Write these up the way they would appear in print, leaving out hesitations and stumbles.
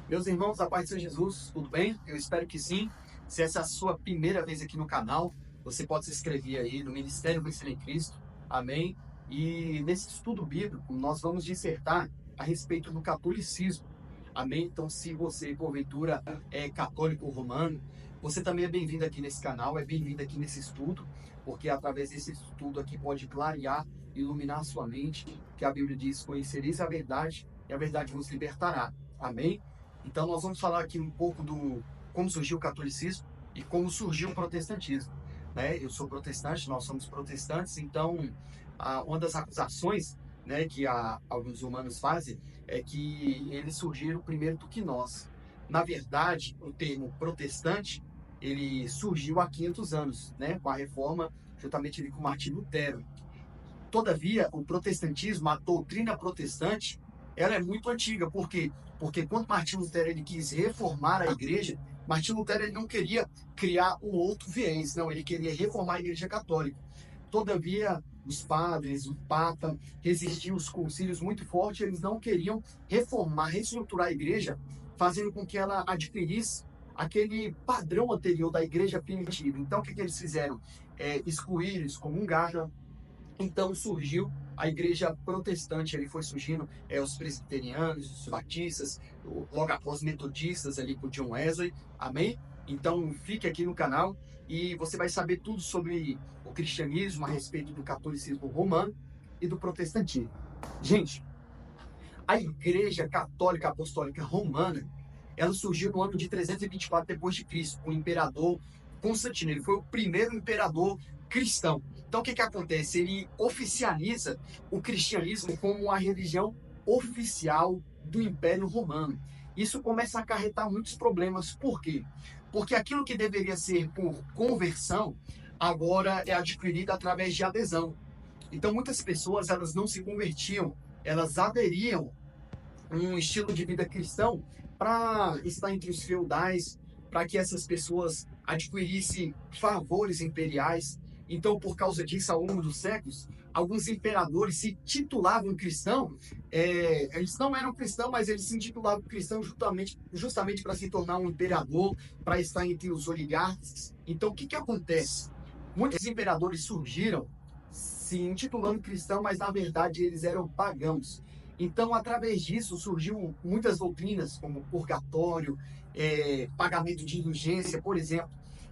Meus irmãos, a paz de Senhor Jesus, tudo bem? Eu espero que sim. Se essa é a sua primeira vez aqui no canal, você pode se inscrever aí no Ministério Vencer em Cristo. Amém? E nesse estudo bíblico, nós vamos dissertar a respeito do catolicismo. Amém? Então, se você, porventura, é católico romano, você também é bem-vindo aqui nesse canal, é bem-vindo aqui nesse estudo, porque através desse estudo aqui pode clarear, iluminar a sua mente, que a Bíblia diz: conhecereis a verdade e a verdade vos libertará. Amém? Então, nós vamos falar aqui um pouco do como surgiu o catolicismo e como surgiu o protestantismo. Né? Eu sou protestante, nós somos protestantes, então uma das acusações, né, que alguns humanos fazem é que eles surgiram primeiro do que nós. Na verdade, o termo protestante ele surgiu há 500 anos, né, com a reforma, juntamente ali com Martinho Lutero. Todavia, o protestantismo, a doutrina protestante, ela é muito antiga. Por quê? Porque quando Martinho Lutero ele quis reformar a igreja, Martinho Lutero ele não queria criar um outro viés, não, ele queria reformar a igreja católica. Todavia, os padres, o Papa, resistiam os concílios muito fortes, eles não queriam reformar, reestruturar a igreja, fazendo com que ela adquirisse aquele padrão anterior da igreja primitiva. Então, o que eles fizeram? Excluir, excomungar. Então surgiu a igreja protestante, ali foi surgindo os presbiterianos, os batistas, logo após os metodistas ali com John Wesley, amém? Então fique aqui no canal e você vai saber tudo sobre o cristianismo a respeito do catolicismo romano e do protestantismo. Gente, a igreja católica apostólica romana, ela surgiu no ano de 324 depois de Cristo, com o imperador Constantino. Ele foi o primeiro imperador cristão. Então, o que acontece? Ele oficializa o cristianismo como a religião oficial do Império Romano. Isso começa a acarretar muitos problemas. Por quê? Porque aquilo que deveria ser por conversão, agora é adquirido através de adesão. Então, muitas pessoas elas não se convertiam, elas aderiam um estilo de vida cristão para estar entre os feudais, para que essas pessoas adquirissem favores imperiais. Então, por causa disso, ao longo dos séculos, alguns imperadores se titulavam cristão. Eles não eram cristãos, mas eles se intitulavam cristão justamente para se tornar um imperador, para estar entre os oligarcas. Então, o que acontece? Muitos imperadores surgiram se intitulando cristão, mas na verdade eles eram pagãos. Então, através disso, surgiu muitas doutrinas, como purgatório, pagamento de indulgência, por exemplo.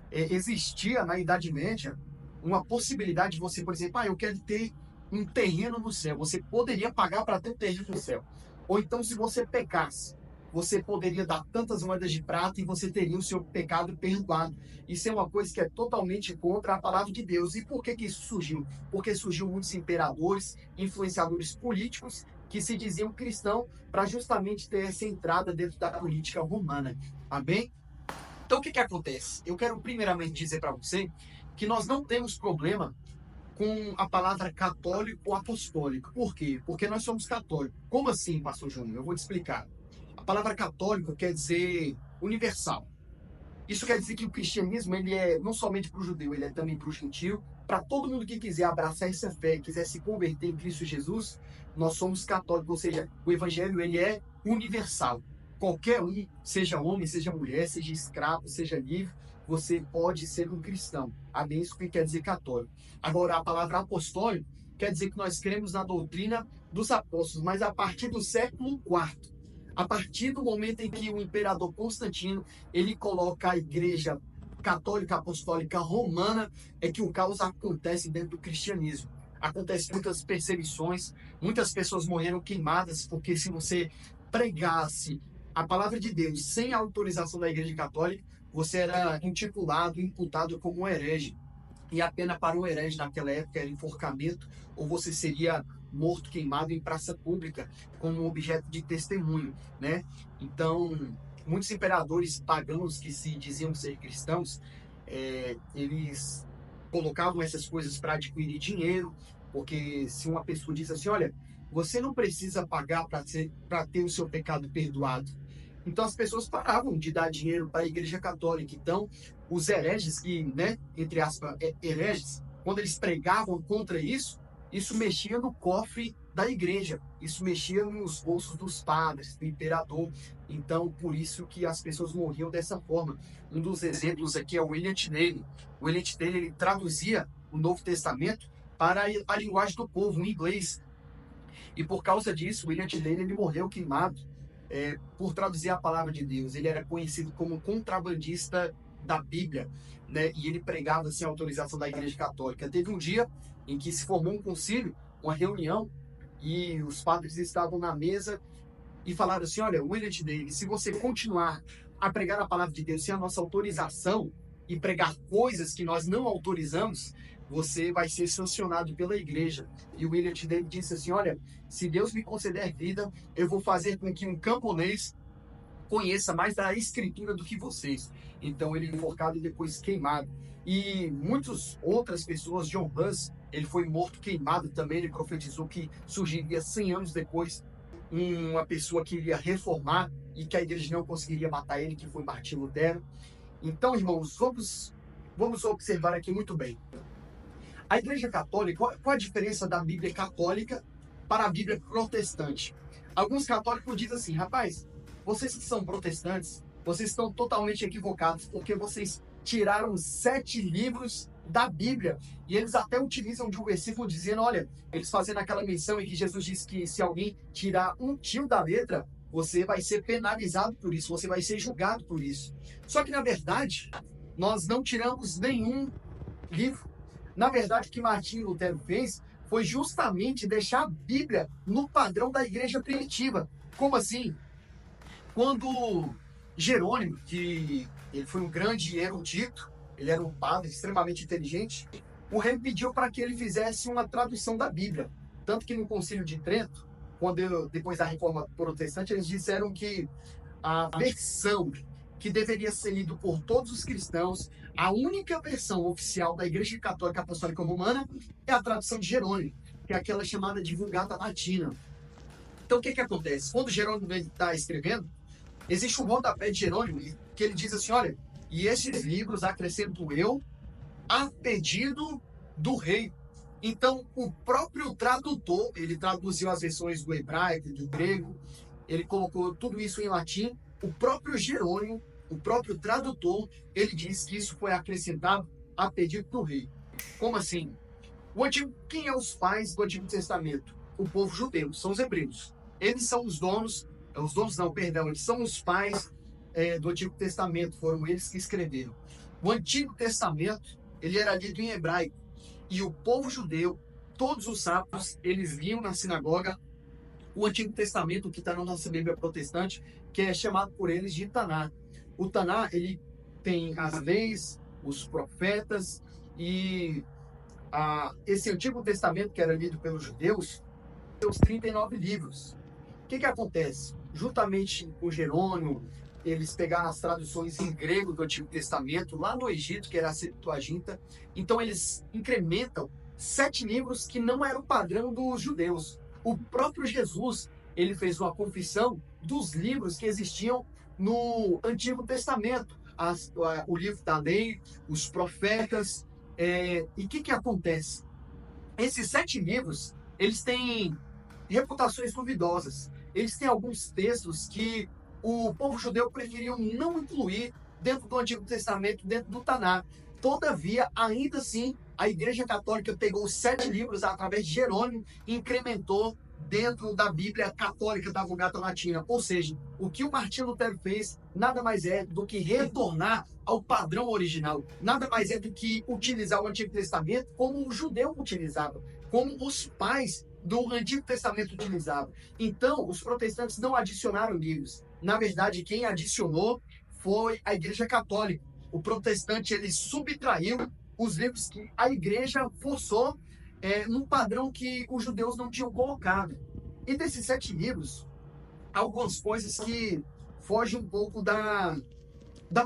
Existia na Idade Média uma possibilidade de você, por exemplo, eu quero ter um terreno no céu. Você poderia pagar para ter um terreno no céu. Ou então, se você pecasse, você poderia dar tantas moedas de prata e você teria o seu pecado perdoado. Isso é uma coisa que é totalmente contra a palavra de Deus. E por que isso surgiu? Porque surgiu muitos imperadores, influenciadores políticos que se diziam cristãos para justamente ter essa entrada dentro da política romana. Amém? Então, o que acontece? Eu quero primeiramente dizer para você que nós não temos problema com a palavra católico ou apostólico. Por quê? Porque nós somos católicos. Como assim, pastor Júnior? Eu vou te explicar. A palavra católico quer dizer universal. Isso quer dizer que o cristianismo ele é não somente para o judeu, ele é também para o gentio, para todo mundo que quiser abraçar essa fé, quiser se converter em Cristo Jesus, nós somos católicos, ou seja, o evangelho ele é universal. Qualquer um, seja homem, seja mulher, seja escravo, seja livre, você pode ser um cristão. Amém? Isso que quer dizer católico. Agora, a palavra apostólico quer dizer que nós cremos na doutrina dos apóstolos, mas a partir do século IV. A partir do momento em que o imperador Constantino ele coloca a igreja católica apostólica romana, é que o caos acontece dentro do cristianismo. Acontecem muitas perseguições, muitas pessoas morreram queimadas, porque se você pregasse a palavra de Deus sem a autorização da igreja católica, você era intitulado, imputado como um herege. E a pena para um herege naquela época era enforcamento, ou você seria morto, queimado em praça pública, como objeto de testemunho, né? Então, muitos imperadores pagãos que se diziam ser cristãos, eles colocavam essas coisas para adquirir dinheiro, porque se uma pessoa diz assim, olha, você não precisa pagar para ter o seu pecado perdoado. Então as pessoas paravam de dar dinheiro para a Igreja Católica. Então, os hereges, que, né, entre aspas, hereges, quando eles pregavam contra isso, isso mexia no cofre da igreja. Isso mexia nos bolsos dos padres, do imperador. Então, por isso que as pessoas morriam dessa forma. Um dos exemplos aqui é o William Tyndale. O William Tyndale, ele traduzia o Novo Testamento para a linguagem do povo, em inglês. E por causa disso, William Tyndale, ele morreu queimado por traduzir a palavra de Deus. Ele era conhecido como contrabandista da Bíblia, né? E ele pregava sem autorização da Igreja Católica. Teve um dia em que se formou um concílio, uma reunião, e os padres estavam na mesa e falaram assim: olha, William Tyndale, se você continuar a pregar a palavra de Deus sem a nossa autorização e pregar coisas que nós não autorizamos, você vai ser sancionado pela igreja. E o William Tyndale disse assim: olha, se Deus me conceder vida, eu vou fazer com que um camponês conheça mais da escritura do que vocês. Então ele é enforcado e depois queimado. E muitas outras pessoas, John Hus, ele foi morto queimado também. Ele profetizou que surgiria 100 anos depois uma pessoa que iria reformar e que a igreja não conseguiria matar ele, que foi Martim Lutero. Então, irmãos, vamos observar aqui muito bem. A Igreja Católica, qual a diferença da Bíblia católica para a Bíblia protestante? Alguns católicos dizem assim: rapaz, vocês que são protestantes, vocês estão totalmente equivocados, porque vocês tiraram 7 livros da Bíblia. E eles até utilizam de um versículo dizendo, olha, eles fazendo aquela menção em que Jesus diz que se alguém tirar um tio da letra, você vai ser penalizado por isso, você vai ser julgado por isso. Só que, na verdade, nós não tiramos nenhum livro. Na verdade, o que Martim Lutero fez foi justamente deixar a Bíblia no padrão da igreja primitiva. Como assim? Quando Jerônimo, que ele foi um grande erudito, ele era um padre extremamente inteligente, o rei pediu para que ele fizesse uma tradução da Bíblia. Tanto que no Concílio de Trento, depois da Reforma Protestante, eles disseram que a versão que deveria ser lida por todos os cristãos, a única versão oficial da Igreja Católica Apostólica Romana é a tradução de Jerônimo, que é aquela chamada de Vulgata Latina. Então, o que acontece? Quando Jerônimo está escrevendo, existe um rodapé de Jerônimo que ele diz assim: olha, e esses livros acrescento eu a pedido do rei. Então, o próprio tradutor, ele traduziu as versões do hebraico, do grego, ele colocou tudo isso em latim. O próprio Jerônimo, o próprio tradutor, ele diz que isso foi acrescentado a pedido do rei. Como assim? Quem é os pais do Antigo Testamento? O povo judeu, são os hebreus. Eles são os donos eles são os pais do Antigo Testamento, foram eles que escreveram. O Antigo Testamento, ele era lido em hebraico, e o povo judeu, todos os sábados, eles liam na sinagoga o Antigo Testamento, que está na nossa Bíblia protestante, que é chamado por eles de Taná. O Taná, ele tem as leis, os profetas, e esse Antigo Testamento, que era lido pelos judeus, tem os 39 livros. O que acontece? Juntamente com Jerônimo, eles pegaram as traduções em grego do Antigo Testamento, lá no Egito, que era a Septuaginta. Então, eles incrementam 7 livros que não eram o padrão dos judeus. O próprio Jesus, ele fez uma confissão dos livros que existiam no Antigo Testamento. O livro da lei, os profetas. E o que acontece? Esses 7 livros, eles têm reputações duvidosas. Eles têm alguns textos que o povo judeu preferiu não incluir dentro do Antigo Testamento, dentro do Taná. Todavia, ainda assim, a Igreja Católica pegou os 7 livros através de Jerônimo e incrementou dentro da Bíblia Católica da Vulgata Latina. Ou seja, o que o Martinho Lutero fez nada mais é do que retornar ao padrão original. Nada mais é do que utilizar o Antigo Testamento como o judeu utilizava, como os pais do Antigo Testamento utilizavam. Então, os protestantes não adicionaram livros. Na verdade, quem adicionou foi a Igreja Católica. O protestante, ele subtraiu os livros que a Igreja forçou num padrão que os judeus não tinham colocado. E desses 7 livros, algumas coisas que fogem um pouco da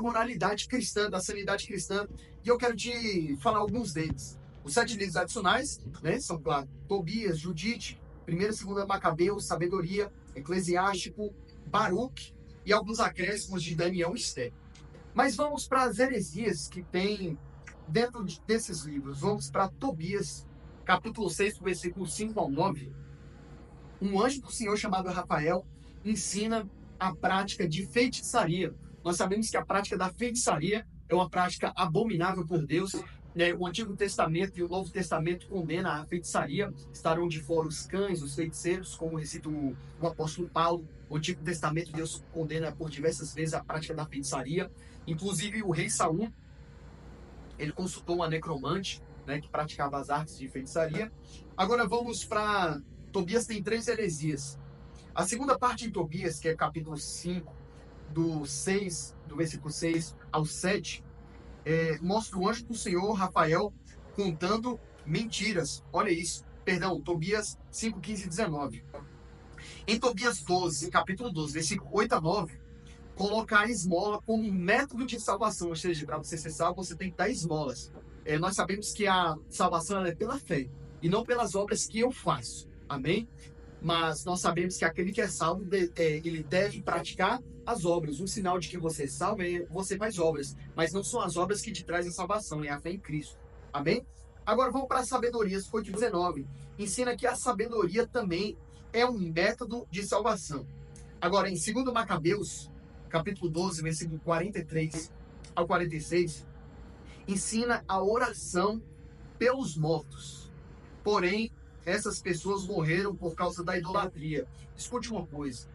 moralidade cristã, da sanidade cristã, e eu quero te falar alguns deles. Os 7 livros adicionais, né, são, claro, Tobias, Judite, 1ª e 2ª Macabeus, Sabedoria, Eclesiástico, Baruque e alguns acréscimos de Daniel e Esther. Mas vamos para as heresias que tem dentro desses livros. Vamos para Tobias, capítulo 6, versículo 5 ao 9. um anjo do Senhor chamado Rafael ensina a prática de feitiçaria. Nós sabemos que a prática da feitiçaria é uma prática abominável por Deus, né? O Antigo Testamento e o Novo Testamento condenam a feitiçaria. Estarão de fora os cães, os feiticeiros, como recita o apóstolo Paulo. O Antigo Testamento, Deus condena por diversas vezes a prática da feitiçaria. Inclusive o rei Saul, ele consultou uma necromante, né, que praticava as artes de feitiçaria. Agora vamos para Tobias. Tem 3 heresias. A segunda parte de Tobias, que é capítulo 5, do versículo 6 ao 7, mostra o anjo do Senhor, Rafael, contando mentiras. Olha isso. Perdão, Tobias 5, 15 e 19. Em Tobias 12, capítulo 12, versículo 8 a 9, colocar a esmola como um método de salvação. Ou seja, para você ser salvo, você tem que dar esmolas. Nós sabemos que a salvação é pela fé e não pelas obras que eu faço. Amém? Mas nós sabemos que aquele que é salvo, ele deve praticar as obras. Um sinal de que você é salvo é você faz obras, mas não são as obras que te trazem salvação, é a fé em Cristo. Amém? Agora vamos para a sabedoria, 19. Ensina que a sabedoria também é um método de salvação. Agora, em 2 Macabeus, capítulo 12, versículo 43 ao 46, ensina a oração pelos mortos. Porém, essas pessoas morreram por causa da idolatria. Escute uma coisa.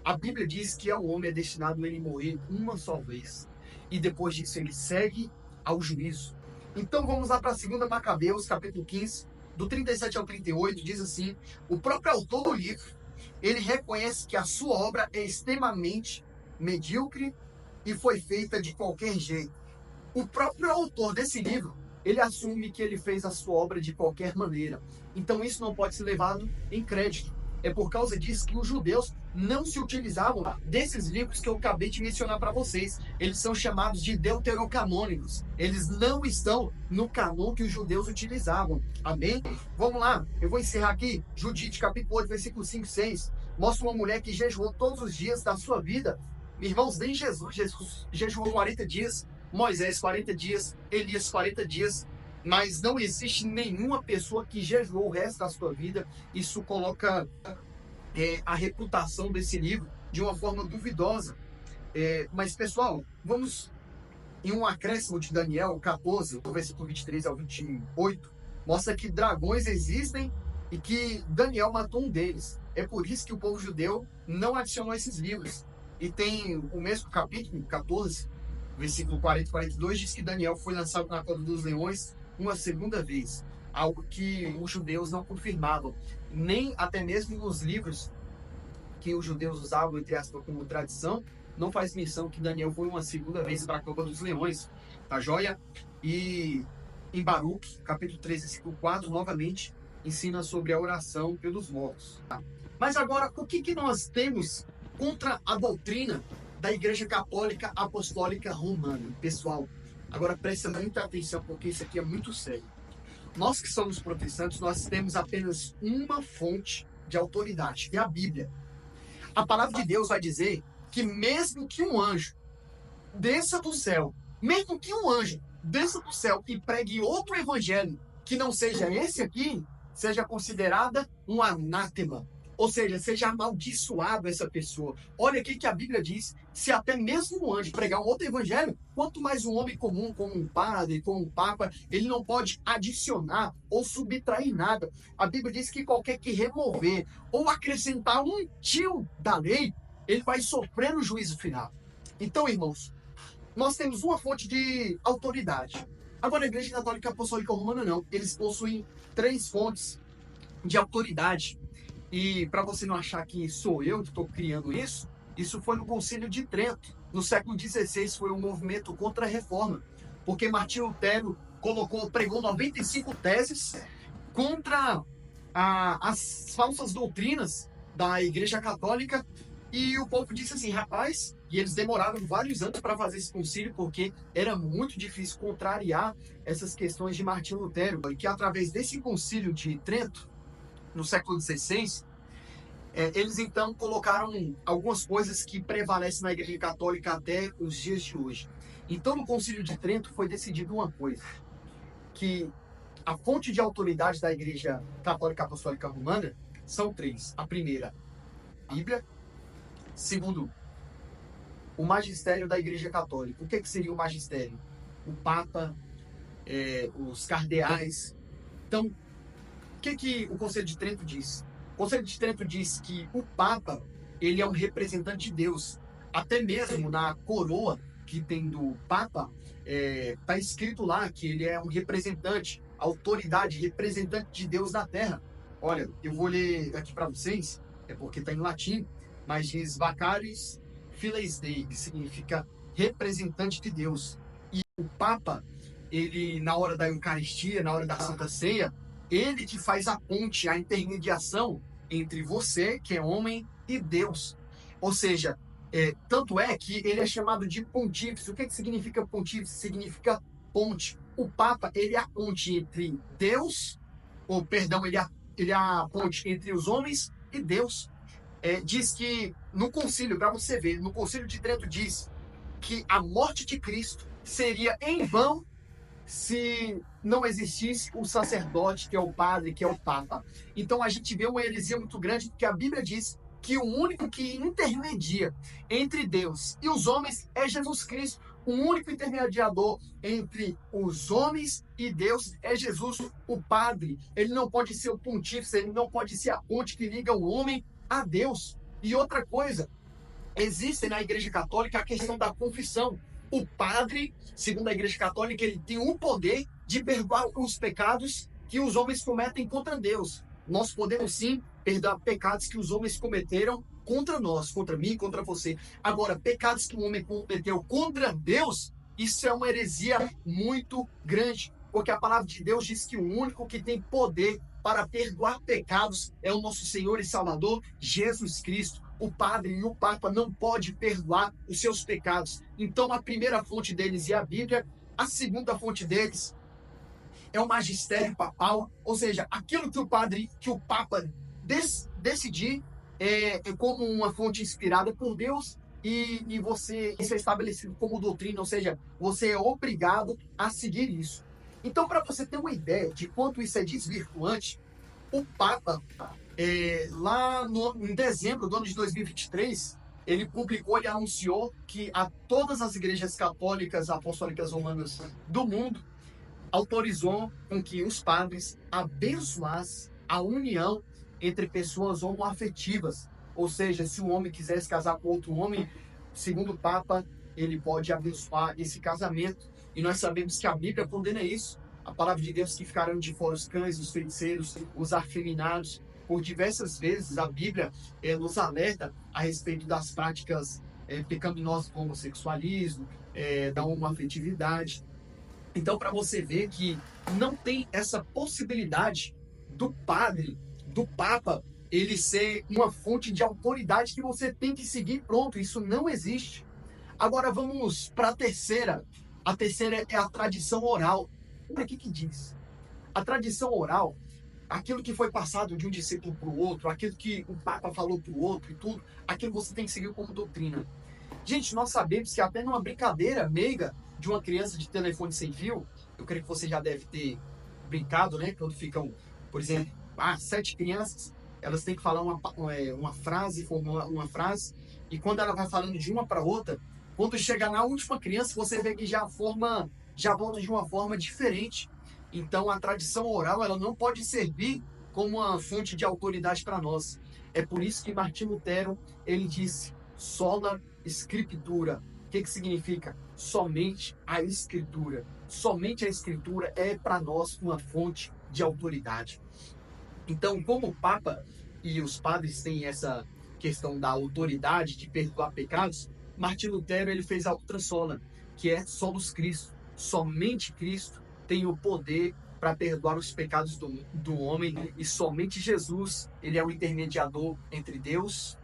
A Bíblia diz que ao homem é destinado ele morrer uma só vez. E depois disso ele segue ao juízo. Então vamos lá para 2 Macabeus, capítulo 15, do 37 ao 38, diz assim: o próprio autor do livro, ele reconhece que a sua obra é extremamente medíocre e foi feita de qualquer jeito. O próprio autor desse livro, ele assume que ele fez a sua obra de qualquer maneira. Então isso não pode ser levado em crédito. É por causa disso que os judeus não se utilizavam desses livros que eu acabei de mencionar para vocês. Eles são chamados de deuterocanônicos. Eles não estão no canon que os judeus utilizavam. Amém? Vamos lá, eu vou encerrar aqui. Judite, capítulo 8, versículo 5 e 6. Mostra uma mulher que jejuou todos os dias da sua vida. Irmãos, nem Jesus jejuou 40 dias. Moisés 40 dias, Elias 40 dias, mas não existe nenhuma pessoa que jejuou o resto da sua vida. Isso coloca a reputação desse livro de uma forma duvidosa. Mas, pessoal, vamos em um acréscimo de Daniel 14, do versículo 23 ao 28, mostra que dragões existem e que Daniel matou um deles. É por isso que o povo judeu não adicionou esses livros. E tem o mesmo capítulo, 14, versículo 40 e 42, diz que Daniel foi lançado na cova dos leões uma segunda vez, algo que os judeus não confirmavam, nem até mesmo nos livros que os judeus usavam, entre aspas, como tradição, não faz menção que Daniel foi uma segunda vez para a cova dos leões, tá joia? E em Baruque, capítulo 13, versículo 4, novamente, ensina sobre a oração pelos mortos. Tá? Mas agora, o que nós temos contra a doutrina da Igreja Católica Apostólica Romana? Pessoal, agora presta muita atenção, porque isso aqui é muito sério. Nós que somos protestantes, nós temos apenas uma fonte de autoridade, que é a Bíblia. A palavra de Deus vai dizer que mesmo que um anjo desça do céu, mesmo que um anjo desça do céu e pregue outro evangelho que não seja esse aqui, seja considerada um anátema. Ou seja, seja amaldiçoado essa pessoa. Olha aqui que a Bíblia diz: se até mesmo um anjo pregar um outro evangelho, quanto mais um homem comum, como um padre, como um papa, ele não pode adicionar ou subtrair nada. A Bíblia diz que qualquer que remover ou acrescentar um tio da lei, ele vai sofrer no juízo final. Então, irmãos, nós temos uma fonte de autoridade. Agora, a Igreja Católica Apostólica Romana não. Eles possuem 3 fontes de autoridade. E para você não achar que sou eu que estou criando isso, isso foi no Concílio de Trento. No século XVI foi um movimento contra a reforma, porque Martinho Lutero pregou 95 teses contra as falsas doutrinas da Igreja Católica, e o povo disse assim: rapaz, e eles demoraram vários anos para fazer esse concílio, porque era muito difícil contrariar essas questões de Martinho Lutero, e que através desse Concílio de Trento, no século XVI, eles então colocaram algumas coisas que prevalecem na Igreja Católica até os dias de hoje. Então, no Concílio de Trento foi decidido uma coisa, que a fonte de autoridade da Igreja Católica Apostólica Romana são três. A primeira, a Bíblia. Segundo, o magistério da Igreja Católica. O que seria o magistério? O Papa, os cardeais. Então, o que o Conselho de Trento diz? O Conselho de Trento diz que o Papa, ele é um representante de Deus. Até mesmo na coroa que tem do Papa, está escrito lá que ele é um representante, autoridade, representante de Deus na Terra. Olha, eu vou ler aqui para vocês, é porque está em latim, mas diz Vacaris Fides Dei, que significa representante de Deus. E o Papa, ele, na hora da Eucaristia, na hora da Santa Ceia, ele que faz a ponte, a intermediação entre você, que é homem, e Deus. Ou seja, tanto é que ele é chamado de pontífice. O que significa pontífice? Significa ponte. O Papa, ele é a ponte entre Deus, ou perdão, ele é a ponte entre os homens e Deus. Diz que no concílio, para você ver, no Concílio de Trento diz que a morte de Cristo seria em vão se não existisse o sacerdote, que é o padre, que é o Papa. Então a gente vê uma heresia muito grande, porque a Bíblia diz que o único que intermedia entre Deus e os homens é Jesus Cristo. O único intermediador entre os homens e Deus é Jesus, o Padre. Ele não pode ser o pontífice, ele não pode ser a ponte que liga o homem a Deus. E outra coisa, existe na Igreja Católica a questão da confissão. O padre, segundo a Igreja Católica, ele tem o poder de perdoar os pecados que os homens cometem contra Deus. Nós podemos sim perdoar pecados que os homens cometeram contra nós, contra mim, contra você. Agora, pecados que o homem cometeu contra Deus, isso é uma heresia muito grande, porque a palavra de Deus diz que o único que tem poder para perdoar pecados é o nosso Senhor e Salvador, Jesus Cristo. O padre e o Papa não pode perdoar os seus pecados. Então, a primeira fonte deles é a Bíblia, a segunda fonte deles é o magistério papal, ou seja, aquilo que o padre, que o Papa decidir é como uma fonte inspirada por Deus e isso é estabelecido como doutrina, ou seja, você é obrigado a seguir isso. Então, para você ter uma ideia de quanto isso é desvirtuante, o Papa, lá em dezembro do ano de 2023, ele publicou, ele anunciou que a todas as igrejas católicas apostólicas romanas do mundo autorizou com que os padres abençoassem a união entre pessoas homoafetivas. Ou seja, se um homem quisesse casar com outro homem, segundo o Papa, ele pode abençoar esse casamento. E nós sabemos que a Bíblia condena isso. A palavra de Deus que ficarão de fora os cães, os feiticeiros, os afeminados. Por diversas vezes a Bíblia nos alerta a respeito das práticas pecaminosas do homossexualismo, da homoafetividade. Então, para você ver que não tem essa possibilidade do padre, do Papa, ele ser uma fonte de autoridade que você tem que seguir, pronto, isso não existe. Agora vamos para a terceira. A terceira é a tradição oral. O que diz? A tradição oral, aquilo que foi passado de um discípulo para o outro, aquilo que o Papa falou para o outro e tudo, aquilo você tem que seguir como doutrina. Gente, nós sabemos que até numa brincadeira meiga de uma criança de telefone sem fio, eu creio que você já deve ter brincado, né? Quando ficam, por exemplo, 7 crianças, elas têm que falar uma frase, formular uma frase, e quando ela vai falando de uma para outra, quando chega na última criança, você vê que já volta de uma forma diferente. Então, a tradição oral, ela não pode servir como uma fonte de autoridade para nós. É por isso que Martinho Lutero, ele disse, sola scriptura. O que significa? Somente a Escritura. Somente a Escritura é para nós uma fonte de autoridade. Então, como o Papa e os padres têm essa questão da autoridade de perdoar pecados, Martinho Lutero ele fez a outra sola, que é solus Cristo. Somente Cristo tem o poder para perdoar os pecados do homem e somente Jesus ele é o intermediador entre Deus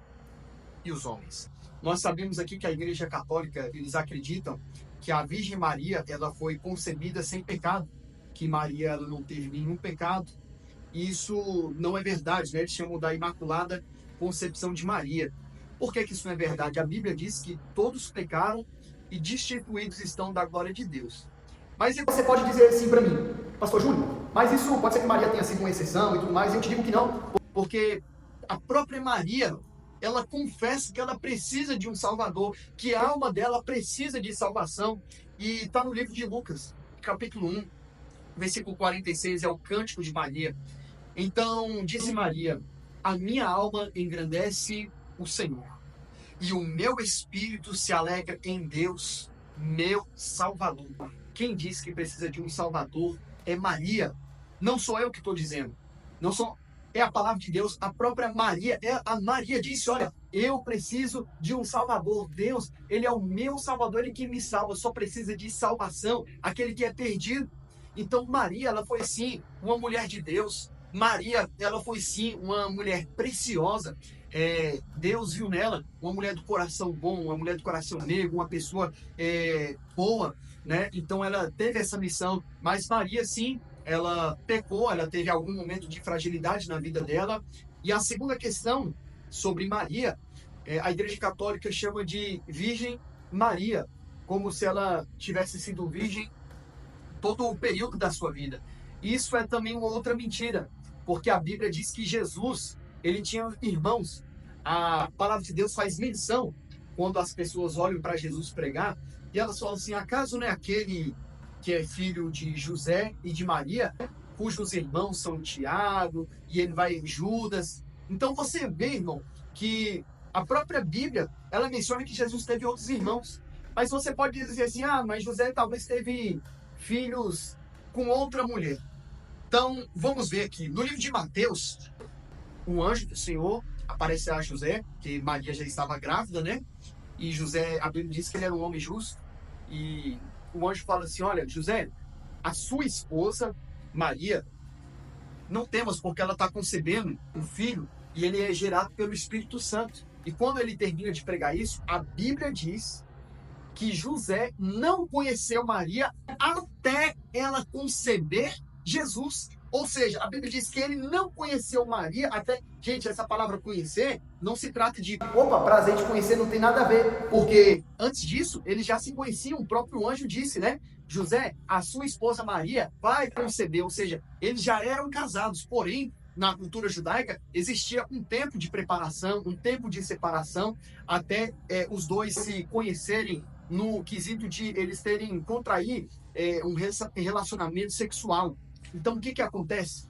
e os homens. Nós sabemos aqui que a Igreja Católica, eles acreditam que a Virgem Maria, ela foi concebida sem pecado, que Maria ela não teve nenhum pecado. E isso não é verdade, né? Eles chamam da Imaculada Concepção de Maria. Por que isso não é verdade? A Bíblia diz que todos pecaram e destituídos estão da glória de Deus. Mas você pode dizer assim para mim, Pastor Júnior, mas isso pode ser que Maria tenha sido uma exceção e tudo mais, eu te digo que não, porque A própria Maria, ela confessa que ela precisa de um Salvador, que a alma dela precisa de salvação. E está no livro de Lucas, capítulo 1, versículo 46, é o Cântico de Maria. Então, disse Maria: a minha alma engrandece o Senhor, e o meu espírito se alegra em Deus, meu Salvador. Quem diz que precisa de um Salvador é Maria. Não sou eu que estou dizendo. Não sou. É a palavra de Deus. A própria Maria. A Maria disse: olha, eu preciso de um Salvador. Deus, Ele é o meu Salvador, Ele que me salva. Só precisa de salvação. Aquele que é perdido. Então, Maria, ela foi sim uma mulher de Deus. Maria, ela foi sim uma mulher preciosa. Deus viu nela uma mulher do coração bom, uma mulher do coração negro, uma pessoa boa, né? Então ela teve essa missão, mas Maria sim, ela pecou, ela teve algum momento de fragilidade na vida dela. E a segunda questão sobre Maria, a Igreja Católica chama de Virgem Maria, como se ela tivesse sido virgem todo o período da sua vida. Isso é também uma outra mentira, porque a Bíblia diz que Jesus, ele tinha irmãos. A palavra de Deus faz menção quando as pessoas olham para Jesus pregar e elas falam assim: acaso não é aquele que é filho de José e de Maria, cujos irmãos são Tiago e ele vai em Judas? Então você vê, irmão, que a própria Bíblia, ela menciona que Jesus teve outros irmãos. Mas você pode dizer assim: ah, mas José talvez teve filhos com outra mulher. Então, vamos ver aqui. No livro de Mateus, um anjo do Senhor aparece a José, que Maria já estava grávida, né? E José, a Bíblia diz que ele era um homem justo. E o anjo fala assim: olha, José, a sua esposa, Maria, não temas, porque ela está concebendo um filho e ele é gerado pelo Espírito Santo. E quando ele termina de pregar isso, a Bíblia diz que José não conheceu Maria até ela conceber Jesus. Ou seja, a Bíblia diz que ele não conheceu Maria até... Gente, essa palavra conhecer não se trata de... Opa, prazer de conhecer, não tem nada a ver. Porque antes disso, eles já se conheciam. O próprio anjo disse, né? José, a sua esposa Maria vai conceber. Ou seja, eles já eram casados. Porém, na cultura judaica, existia um tempo de preparação, um tempo de separação, até os dois se conhecerem no quesito de eles terem contrair um relacionamento sexual. Então, o que acontece?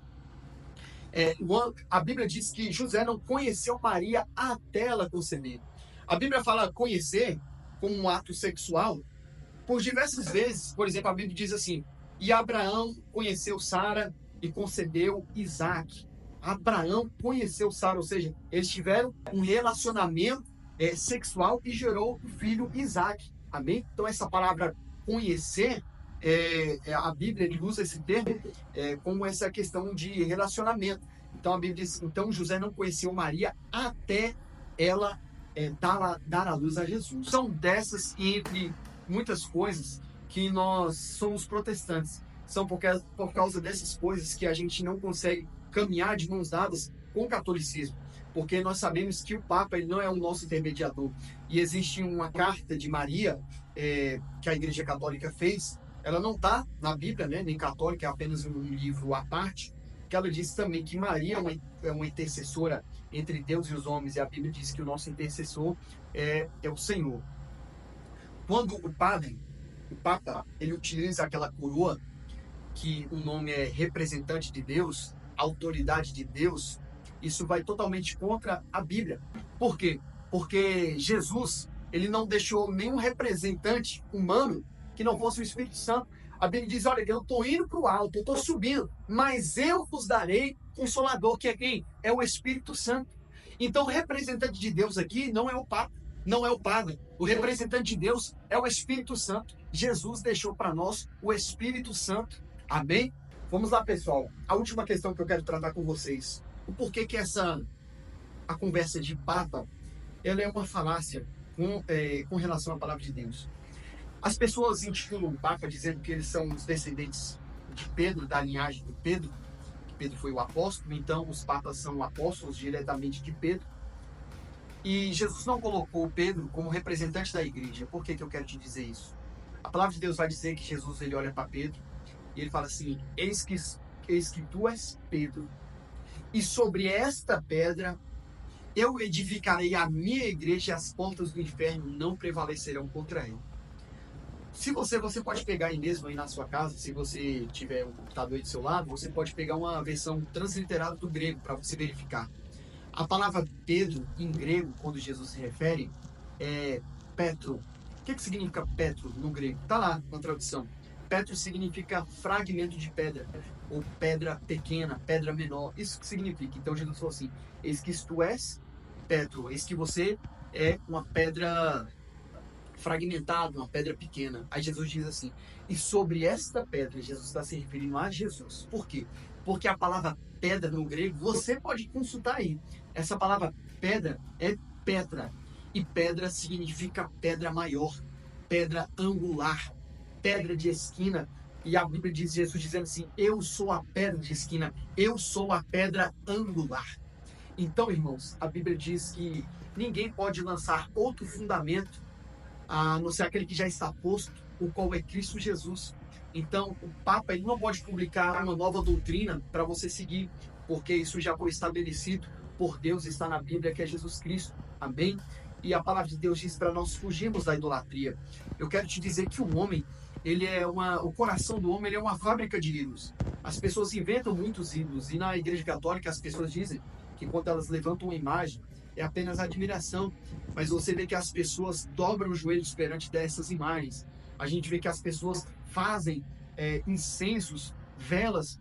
A Bíblia diz que José não conheceu Maria até ela conceber. A Bíblia fala conhecer como um ato sexual por diversas vezes. Por exemplo, a Bíblia diz assim: e Abraão conheceu Sara e concebeu Isaac. Abraão conheceu Sara, ou seja, eles tiveram um relacionamento sexual e gerou o filho Isaac. Amém? Então, essa palavra conhecer, a Bíblia usa esse termo como essa questão de relacionamento. Então, a Bíblia diz: então José não conheceu Maria até ela dar à luz a Jesus. São dessas e entre muitas coisas que nós somos protestantes. São por causa dessas coisas que a gente não consegue caminhar de mãos dadas com o catolicismo, porque nós sabemos que o Papa ele não é o nosso intermediador. E existe uma carta de Maria que a Igreja Católica fez. Ela não está na Bíblia, né, nem católica, é apenas um livro à parte, que ela diz também que Maria é uma intercessora entre Deus e os homens, e a Bíblia diz que o nosso intercessor é o Senhor. Quando o Papa, ele utiliza aquela coroa, que o nome é representante de Deus, autoridade de Deus, isso vai totalmente contra a Bíblia. Por quê? Porque Jesus, ele não deixou nenhum representante humano que não fosse o Espírito Santo. A Bíblia diz: olha, eu estou indo para o alto, eu estou subindo, mas eu vos darei Consolador, que é quem? É o Espírito Santo. Então, o representante de Deus aqui não é o Papa, não é o Padre. O representante de Deus é o Espírito Santo. Jesus deixou para nós o Espírito Santo. Amém? Vamos lá, pessoal. A última questão que eu quero tratar com vocês. O porquê que a conversa de Papa, ela é uma falácia com relação à palavra de Deus. As pessoas intitulam o Papa dizendo que eles são os descendentes de Pedro, da linhagem de Pedro, que Pedro foi o apóstolo, então os papas são apóstolos diretamente de Pedro. E Jesus não colocou Pedro como representante da igreja. Por que eu quero te dizer isso? A palavra de Deus vai dizer que Jesus ele olha para Pedro e ele fala assim: eis que tu és Pedro, e sobre esta pedra Eu edificarei a minha igreja e as portas do inferno não prevalecerão contra ela. Se você pode pegar aí mesmo aí na sua casa, se você tiver um computador aí do seu lado, você pode pegar uma versão transliterada do grego para você verificar. A palavra Pedro, em grego, quando Jesus se refere, é Petro. O que significa Petro no grego? Está lá na tradução. Petro significa fragmento de pedra, ou pedra pequena, pedra menor. Isso que significa. Então Jesus falou assim: eis que tu és Petro, eis que você é uma pedra fragmentada, uma pedra pequena. Aí Jesus diz assim: e sobre esta pedra, Jesus está se referindo a Jesus. Por quê? Porque a palavra pedra no grego, você pode consultar aí. Essa palavra pedra é pedra. E pedra significa pedra maior, pedra angular, pedra de esquina. E a Bíblia diz Jesus dizendo assim: eu sou a pedra de esquina, eu sou a pedra angular. Então, irmãos, a Bíblia diz que ninguém pode lançar outro fundamento a não ser aquele que já está posto, o qual é Cristo Jesus. Então, o Papa ele não pode publicar uma nova doutrina para você seguir, porque isso já foi estabelecido por Deus, está na Bíblia, que é Jesus Cristo. Amém? E a palavra de Deus diz para nós fugirmos da idolatria. Eu quero te dizer que o homem, o coração do homem ele é uma fábrica de ídolos. As pessoas inventam muitos ídolos, e na Igreja Católica as pessoas dizem que quando elas levantam uma imagem, é apenas admiração, mas você vê que as pessoas dobram os joelhos perante dessas imagens. A gente vê que as pessoas fazem incensos, velas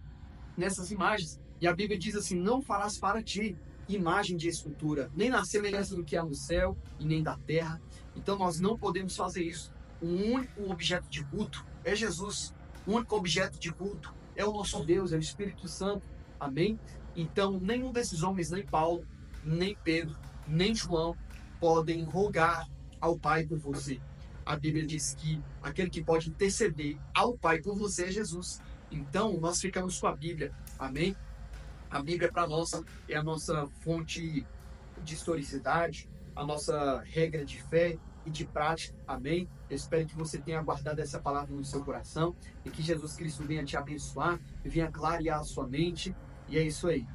nessas imagens. E a Bíblia diz assim: não farás para ti imagem de escultura, nem na semelhança do que há no céu e nem da terra. Então nós não podemos fazer isso. O único objeto de culto é Jesus. O único objeto de culto é o nosso Deus, é o Espírito Santo. Amém? Então nenhum desses homens, nem Paulo, nem Pedro, nem João, podem rogar ao Pai por você. A Bíblia diz que aquele que pode interceder ao Pai por você é Jesus. Então, nós ficamos com a Bíblia. Amém? A Bíblia para nós é a nossa fonte de historicidade, a nossa regra de fé e de prática. Amém? Eu espero que você tenha guardado essa palavra no seu coração e que Jesus Cristo venha te abençoar, venha clarear a sua mente. E é isso aí.